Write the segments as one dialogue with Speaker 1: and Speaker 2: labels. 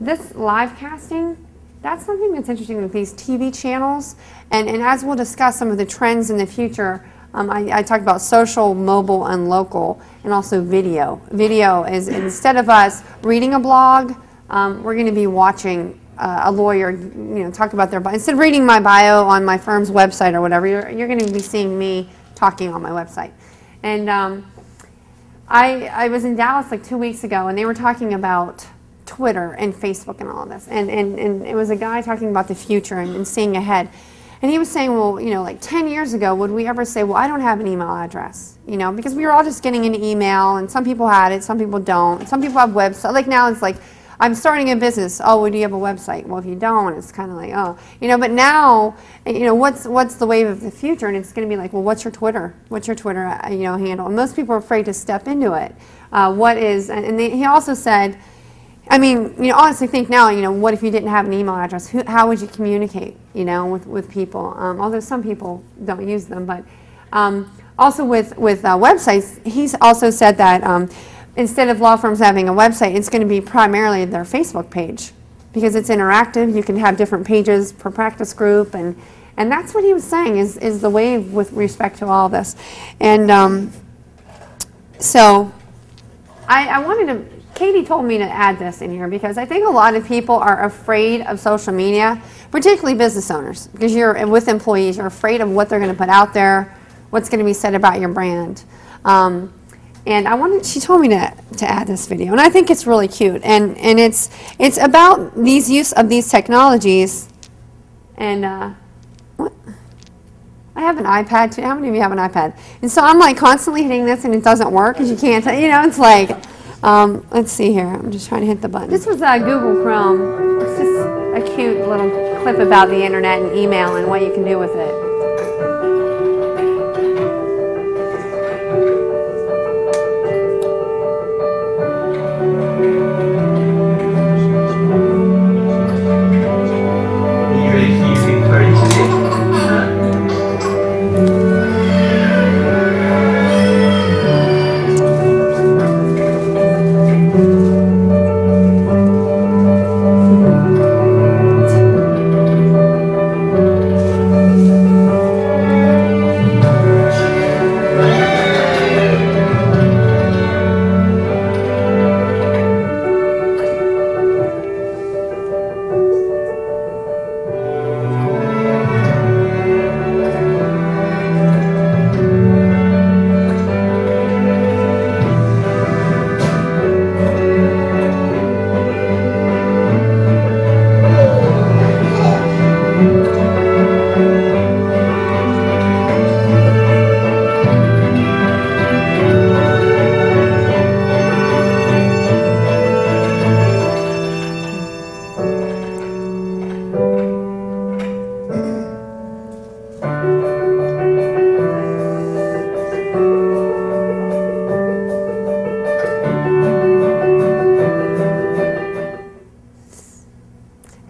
Speaker 1: This live casting, that's something that's interesting with these TV channels, and as we'll discuss some of the trends in the future, I talked about social, mobile, and local, and also video. Video is, instead of us reading a blog, we're going to be watching a lawyer, talk about their bio. Instead of reading my bio on my firm's website or whatever, you're going to be seeing me talking on my website. And I was in Dallas like 2 weeks ago, and they were talking about Twitter and Facebook and all of this, and it was a guy talking about the future and seeing ahead, and he was saying, well, like 10 years ago, would we ever say, well, I don't have an email address, because we were all just getting an email, and some people had it, some people don't, some people have websites. Like now, it's like, I'm starting a business. Oh, well, do you have a website? Well, if you don't, it's kind of like, oh, but now, what's the wave of the future? And it's going to be like, well, what's your Twitter? What's your Twitter, handle? And most people are afraid to step into it. He also said, I mean, honestly think now, what if you didn't have an email address? How would you communicate, with people? Although some people don't use them, but also with websites, he's also said that instead of law firms having a website, it's going to be primarily their Facebook page because it's interactive. You can have different pages per practice group, and that's what he was saying is the wave with respect to all this. And so I wanted to. Katie told me to add this in here because I think a lot of people are afraid of social media, particularly business owners, because you're with employees, you're afraid of what they're going to put out there, what's going to be said about your brand. And she told me to add this video, and I think it's really cute, and it's about these use of these technologies. And what? I have an iPad too. How many of you have an iPad? And so I'm like constantly hitting this, and it doesn't work because you can't. It's like. Let's see here. I'm just trying to hit the button. This was Google Chrome. It's just a cute little clip about the internet and email and what you can do with it.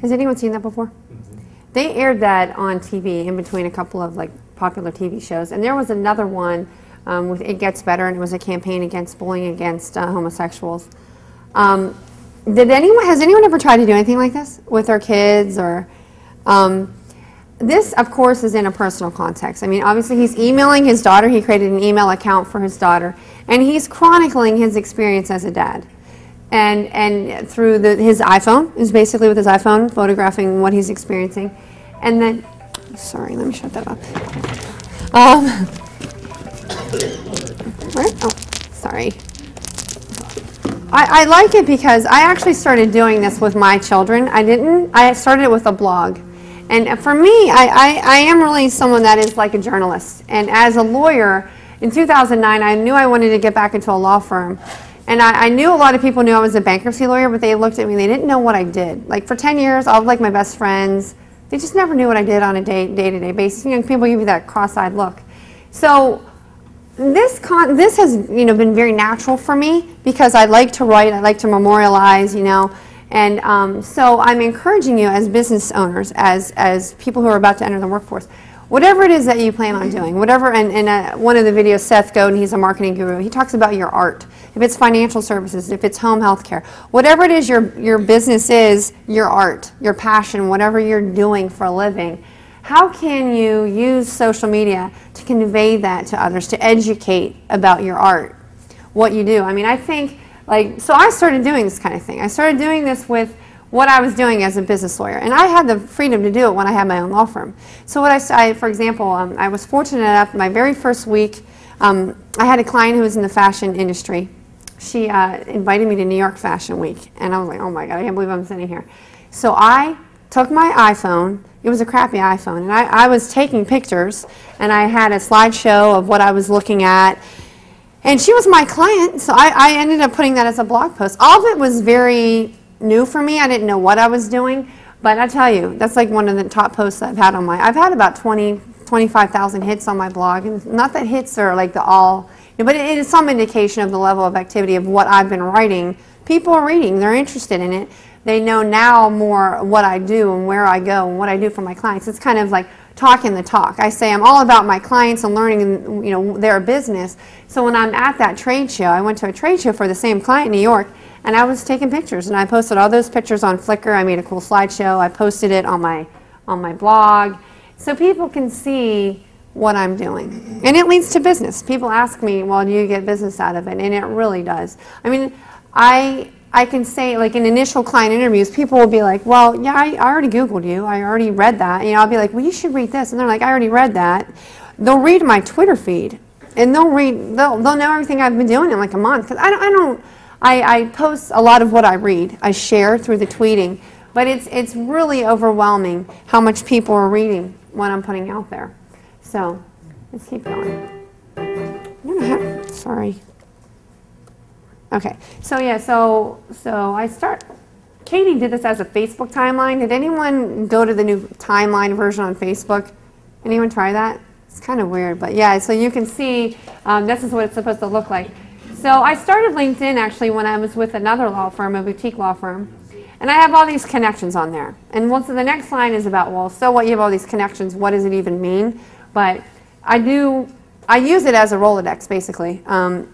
Speaker 1: Has anyone seen that before? Mm-hmm. They aired that on TV in between a couple of popular TV shows, and there was another one with It Gets Better, and it was a campaign against bullying against homosexuals. Has anyone ever tried to do anything like this with their kids? Or this, of course, is in a personal context. I mean, obviously, he's emailing his daughter. He created an email account for his daughter, and he's chronicling his experience as a dad. And through his iPhone, is basically with his iPhone, photographing what he's experiencing. And then, sorry, let me shut that up. Where? Oh, sorry. I like it because I actually started doing this with my children. I started it with a blog. And for me, I am really someone that is like a journalist. And as a lawyer, in 2009, I knew I wanted to get back into a law firm. And I knew a lot of people knew I was a bankruptcy lawyer, but they looked at me and they didn't know what I did. Like for 10 years, all of my best friends, they just never knew what I did on a day-to-day basis. People give you that cross-eyed look. So this has been very natural for me because I like to write, I like to memorialize, and so I'm encouraging you as business owners, as people who are about to enter the workforce, whatever it is that you plan on doing, whatever, and one of the videos, Seth Godin, he's a marketing guru, he talks about your art. if it's financial services, if it's home health care, whatever it is your business is, your art, your passion, whatever you're doing for a living, how can you use social media to convey that to others, to educate about your art, what you do? I mean, I think, so I started doing this kind of thing. I started doing this with what I was doing as a business lawyer, and I had the freedom to do it when I had my own law firm. So for example, I was fortunate enough, my very first week, I had a client who was in the fashion industry. She invited me to New York Fashion Week, and I was like, oh my God, I can't believe I'm sitting here. So I took my iPhone, it was a crappy iPhone, and I was taking pictures, and I had a slideshow of what I was looking at, and she was my client, so I ended up putting that as a blog post. All of it was very new for me. I didn't know what I was doing, but I tell you, that's like one of the top posts I've had on I've had about 25,000 hits on my blog, and not that hits are like but it is some indication of the level of activity of what I've been writing. People are reading, they're interested in it. They know now more what I do and where I go and what I do for my clients. It's kind of like talking the talk. I say I'm all about my clients and learning, their business. So when I'm at that trade show, I went to a trade show for the same client in New York, and I was taking pictures, and I posted all those pictures on Flickr. I made a cool slideshow. I posted it on my blog, so people can see what I'm doing. And it leads to business. People ask me, well, do you get business out of it? And it really does. I mean, I can say, like in initial client interviews, people will be like, well, yeah, I already Googled you. I already read that. I'll be like, well, you should read this. And they're like, I already read that. They'll read my Twitter feed, and they'll know everything I've been doing in like a month. Because I post a lot of what I read. I share through the tweeting. But it's really overwhelming how much people are reading what I'm putting out there. So let's keep going. Sorry. Okay, so yeah, so Katie did this as a Facebook timeline. Did anyone go to the new timeline version on Facebook? Anyone try that? It's kind of weird, but yeah, so you can see this is what it's supposed to look like. So I started LinkedIn actually when I was with another law firm, a boutique law firm, and I have all these connections on there. And so the next line is about, well, so what, you have all these connections, what does it even mean? But I use it as a Rolodex, basically.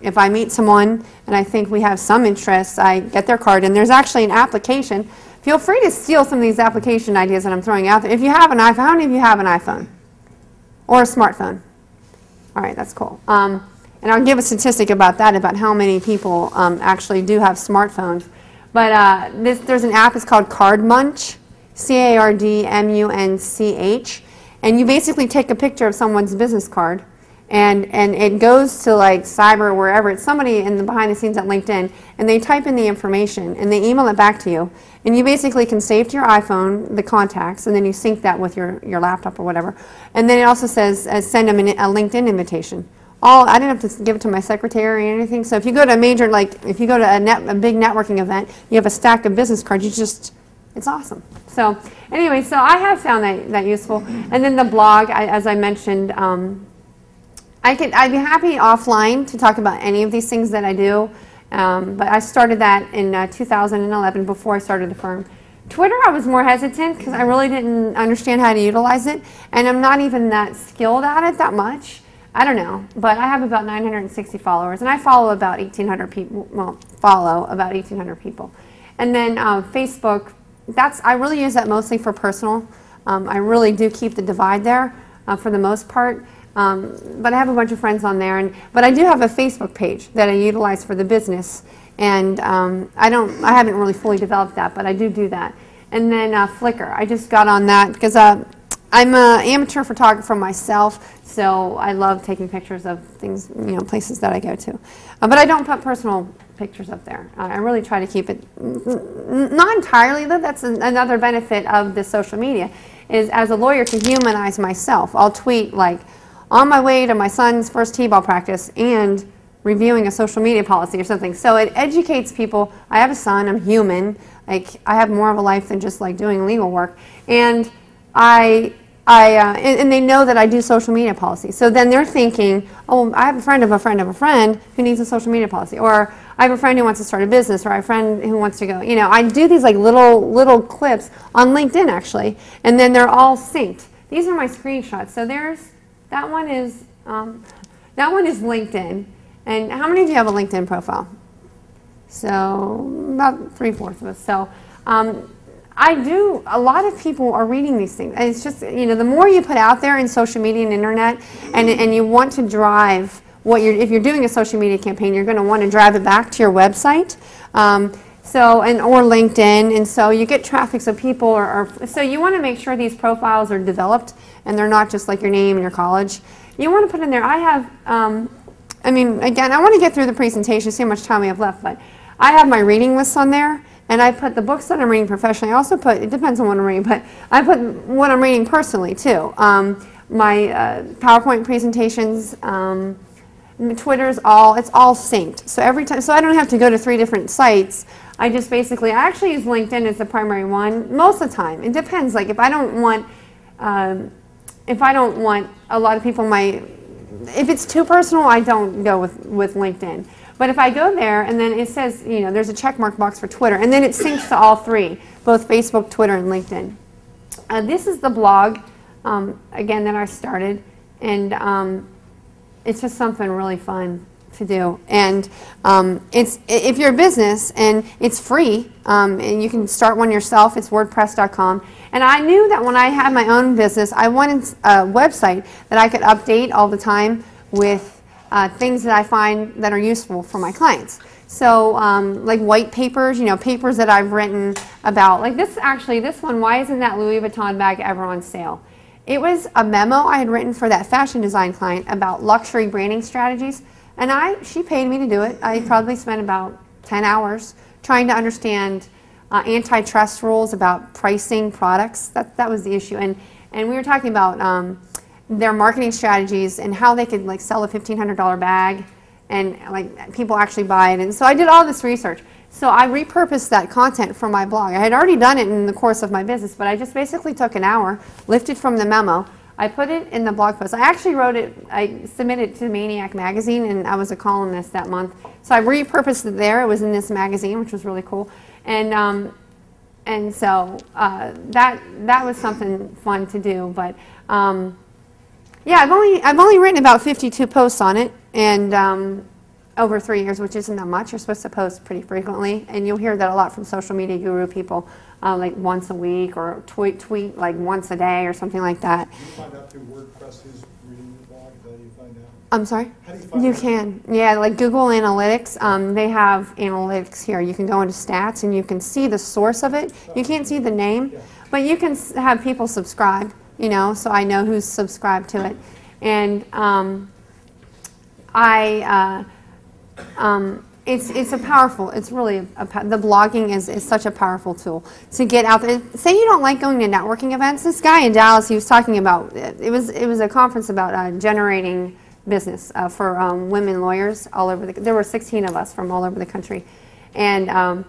Speaker 1: If I meet someone and I think we have some interests, I get their card, and there's actually an application. Feel free to steal some of these application ideas that I'm throwing out there. If you have an iPhone, how many of you have an iPhone? Or a smartphone? All right, that's cool. And I'll give a statistic about that, about how many people actually do have smartphones. But there's an app, it's called Card Munch, CARDMUNCH, and you basically take a picture of someone's business card, and it goes to like cyber or wherever. It's somebody in the behind the scenes at LinkedIn, and they type in the information and they email it back to you, and you basically can save to your iPhone the contacts, and then you sync that with your laptop or whatever. And then it also says send them a LinkedIn invitation. I didn't have to give it to my secretary or anything. So if you go to a major, if you go to a big networking event, you have a stack of business cards, it's awesome. So anyway, so I have found that useful. And then the blog, as I mentioned, I'd be happy offline to talk about any of these things that I do, but I started that in 2011 before I started the firm. Twitter, I was more hesitant because I really didn't understand how to utilize it, and I'm not even that skilled at it that much. I don't know, but I have about 960 followers, and I follow about 1,800 people. Well, and then Facebook. I really use that mostly for personal. I really do keep the divide there for the most part. But I have a bunch of friends on there, but I do have a Facebook page that I utilize for the business, and I haven't really fully developed that, but I do that. And then Flickr, I just got on that because I'm an amateur photographer myself, so I love taking pictures of things, places that I go to. But I don't put personal pictures up there. I really try to keep it, not entirely though, that's another benefit of the social media, is as a lawyer to humanize myself. I'll tweet like, on my way to my son's first t-ball practice and reviewing a social media policy or something. So it educates people. I have a son, I'm human. I have more of a life than just like doing legal work. And and they know that I do social media policy. So then they're thinking, oh, I have a friend of a friend of a friend who needs a social media policy. Or I have a friend who wants to start a business, or I have a friend who wants to go, I do these like little clips on LinkedIn actually, and then they're all synced. These are my screenshots. So that one is LinkedIn. And how many of you have a LinkedIn profile? So about 3/4 of us. So a lot of people are reading these things. And it's just, the more you put out there in social media and internet, and you want to drive if you're doing a social media campaign, you're going to want to drive it back to your website. Or LinkedIn, and so you get traffic, so people so you want to make sure these profiles are developed and they're not just like your name and your college. You want to put in there, again, I want to get through the presentation, see how much time we have left, but I have my reading lists on there, and I put the books that I'm reading professionally. I also put, it depends on what I'm reading, but I put what I'm reading personally too. My PowerPoint presentations, Twitter's it's all synced. So every time, so I don't have to go to 3 different sites. I actually use LinkedIn as the primary one most of the time. It depends. Like if I don't want a lot of people, if it's too personal, I don't go with LinkedIn. But if I go there and then it says, there's a checkmark box for Twitter, and then it syncs to all 3, both Facebook, Twitter, and LinkedIn. This is the blog, again, that I started, and it's just something really fun to do. And if you're a business, and it's free, and you can start one yourself, it's wordpress.com. And I knew that when I had my own business, I wanted a website that I could update all the time with things that I find that are useful for my clients. So like white papers, papers that I've written about, like this one, why isn't that Louis Vuitton bag ever on sale? It was a memo I had written for that fashion design client about luxury branding strategies, and she paid me to do it. I probably spent about 10 hours trying to understand antitrust rules about pricing products. That was the issue, and we were talking about their marketing strategies and how they could like sell a $1,500 bag, and like people actually buy it. And so I did all this research. So I repurposed that content from my blog. I had already done it in the course of my business, but I just basically took an hour, lifted from the memo, I put it in the blog post. I actually wrote it, I submitted it to Maniac magazine, and I was a columnist that month. So I repurposed it there. It was in this magazine, which was really cool. And so that was something fun to do. But yeah, I've only written about 52 posts on it, and over 3 years, which isn't that much. You're supposed to post pretty frequently, and you'll hear that a lot from social media guru people, like once a week, or tweet like once a day or something like that.
Speaker 2: Do you find out through WordPress who's reading your blog? How do you find out?
Speaker 1: I'm sorry?
Speaker 2: How do you find
Speaker 1: You
Speaker 2: out?
Speaker 1: can. Yeah, like Google Analytics, they have analytics here. You can go into stats and you can see the source of it. You can't see the name, but you can have people subscribe, so I know who's subscribed to it. And it's a powerful, it's really, the blogging is such a powerful tool to get out there. Say you don't like going to networking events. This guy in Dallas, he was talking about, it was a conference about generating business for women lawyers all over there were 16 of us from all over the country. And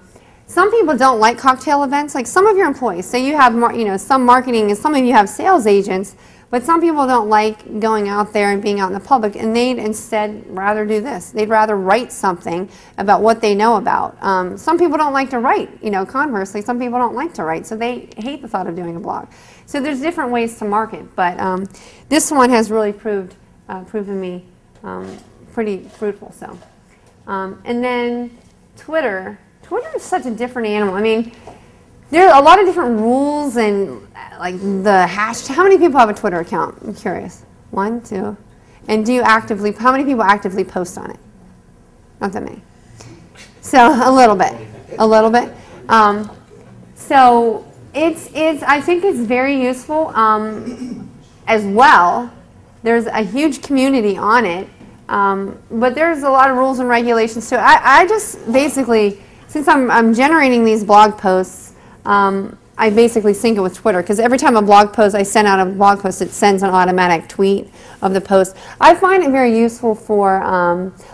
Speaker 1: some people don't like cocktail events, like some of your employees. Say you have, some marketing, and some of you have sales agents, but some people don't like going out there and being out in the public, and they'd instead rather do this. They'd rather write something about what they know about. Some people don't like to write, conversely, some people don't like to write, so they hate the thought of doing a blog. So there's different ways to market, but this one has really proven me pretty fruitful. So, and then Twitter is such a different animal. I mean, there are a lot of different rules and like the hashtag. How many people have a Twitter account? I'm curious. 1, 2. And how many people actively post on it? Not that many. So a little bit. So I think it's very useful as well. There's a huge community on it, but there's a lot of rules and regulations too. I just basically, since I'm generating these blog posts, I basically sync it with Twitter, because every time a blog post, I send out a blog post, it sends an automatic tweet of the post. I find it very useful for,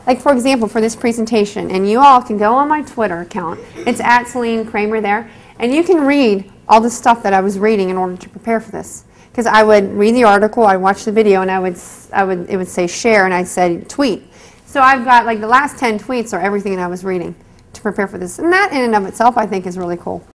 Speaker 1: like for example, for this presentation, and you all can go on my Twitter account. It's at Salene Kraemer there, and you can read all the stuff that I was reading in order to prepare for this. Because I would read the article, I'd watch the video, and it would say share, and I'd say tweet. So I've got like the last 10 tweets are everything that I was reading to prepare for this, and that in and of itself I think is really cool.